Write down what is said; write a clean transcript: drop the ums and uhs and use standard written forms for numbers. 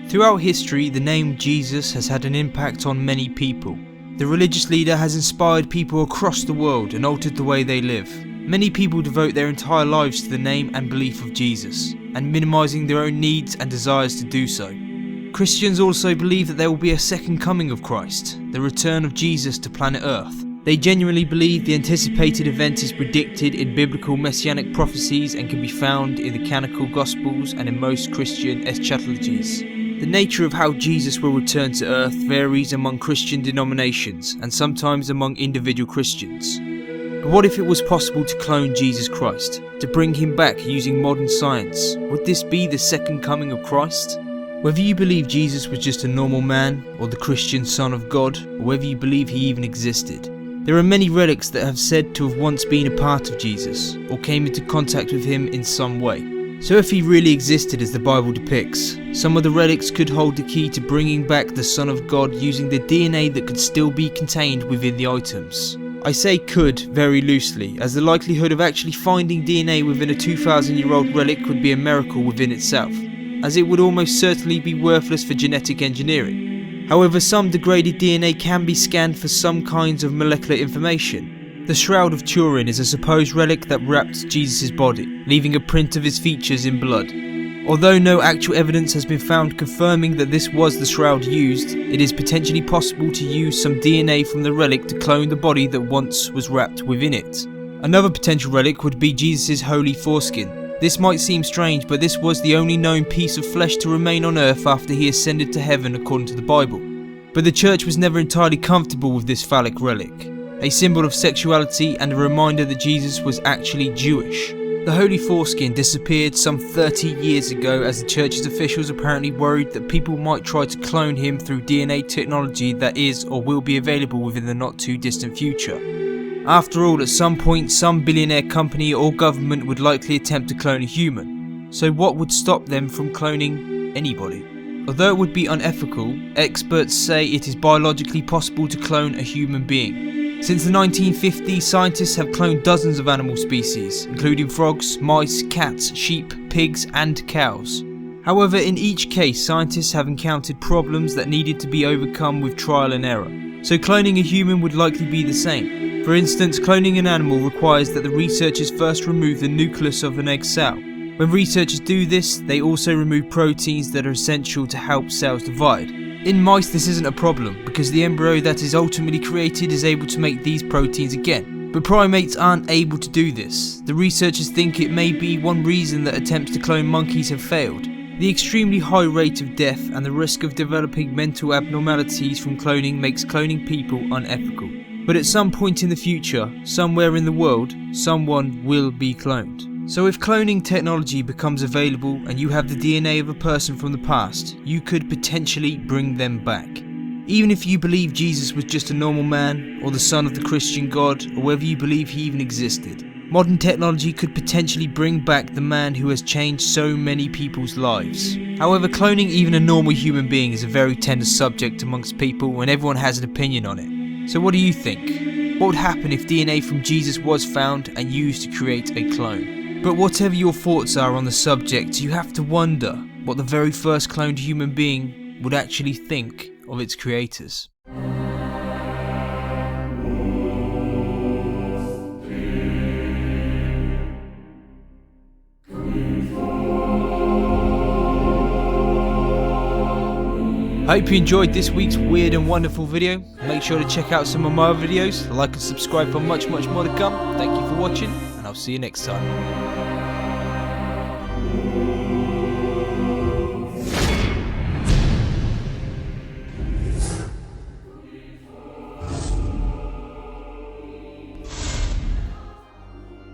Throughout history, the name Jesus has had an impact on many people. The religious leader has inspired people across the world and altered the way they live. Many people devote their entire lives to the name and belief of Jesus, and minimizing their own needs and desires to do so. Christians also believe that there will be a second coming of Christ, the return of Jesus to planet Earth. They genuinely believe the anticipated event is predicted in biblical messianic prophecies and can be found in the canonical Gospels and in most Christian eschatologies. The nature of how Jesus will return to Earth varies among Christian denominations and sometimes among individual Christians. But what if it was possible to clone Jesus Christ, to bring him back using modern science? Would this be the second coming of Christ? Whether you believe Jesus was just a normal man, or the Christian Son of God, or whether you believe he even existed, there are many relics that have said to have once been a part of Jesus, or came into contact with him in some way. So if he really existed as the Bible depicts, some of the relics could hold the key to bringing back the Son of God using the DNA that could still be contained within the items. I say could very loosely, as the likelihood of actually finding DNA within a 2,000-year-old relic would be a miracle within itself, as it would almost certainly be worthless for genetic engineering. However, some degraded DNA can be scanned for some kinds of molecular information. The Shroud of Turin is a supposed relic that wrapped Jesus' body, leaving a print of his features in blood. Although no actual evidence has been found confirming that this was the shroud used, it is potentially possible to use some DNA from the relic to clone the body that once was wrapped within it. Another potential relic would be Jesus' holy foreskin. This might seem strange, but this was the only known piece of flesh to remain on earth after he ascended to heaven according to the Bible. But the church was never entirely comfortable with this phallic relic, a symbol of sexuality and a reminder that Jesus was actually Jewish. The holy foreskin disappeared some 30 years ago as the church's officials apparently worried that people might try to clone him through DNA technology that is or will be available within the not too distant future. After all, at some point some billionaire company or government would likely attempt to clone a human, so what would stop them from cloning anybody? Although it would be unethical, experts say it is biologically possible to clone a human being. Since the 1950s, scientists have cloned dozens of animal species, including frogs, mice, cats, sheep, pigs and cows. However, in each case, scientists have encountered problems that needed to be overcome with trial and error. So cloning a human would likely be the same. For instance, cloning an animal requires that the researchers first remove the nucleus of an egg cell. When researchers do this, they also remove proteins that are essential to help cells divide. In mice this isn't a problem, because the embryo that is ultimately created is able to make these proteins again. But primates aren't able to do this. The researchers think it may be one reason that attempts to clone monkeys have failed. The extremely high rate of death and the risk of developing mental abnormalities from cloning makes cloning people unethical. But at some point in the future, somewhere in the world, someone will be cloned. So if cloning technology becomes available and you have the DNA of a person from the past, you could potentially bring them back. Even if you believe Jesus was just a normal man, or the son of the Christian God, or whether you believe he even existed, modern technology could potentially bring back the man who has changed so many people's lives. However, cloning even a normal human being is a very tender subject amongst people and everyone has an opinion on it. So what do you think? What would happen if DNA from Jesus was found and used to create a clone? But whatever your thoughts are on the subject, you have to wonder what the very first cloned human being would actually think of its creators. I hope you enjoyed this week's weird and wonderful video. Make sure to check out some of my other videos, like and subscribe for much more to come. Thank you for watching, and I'll see you next time.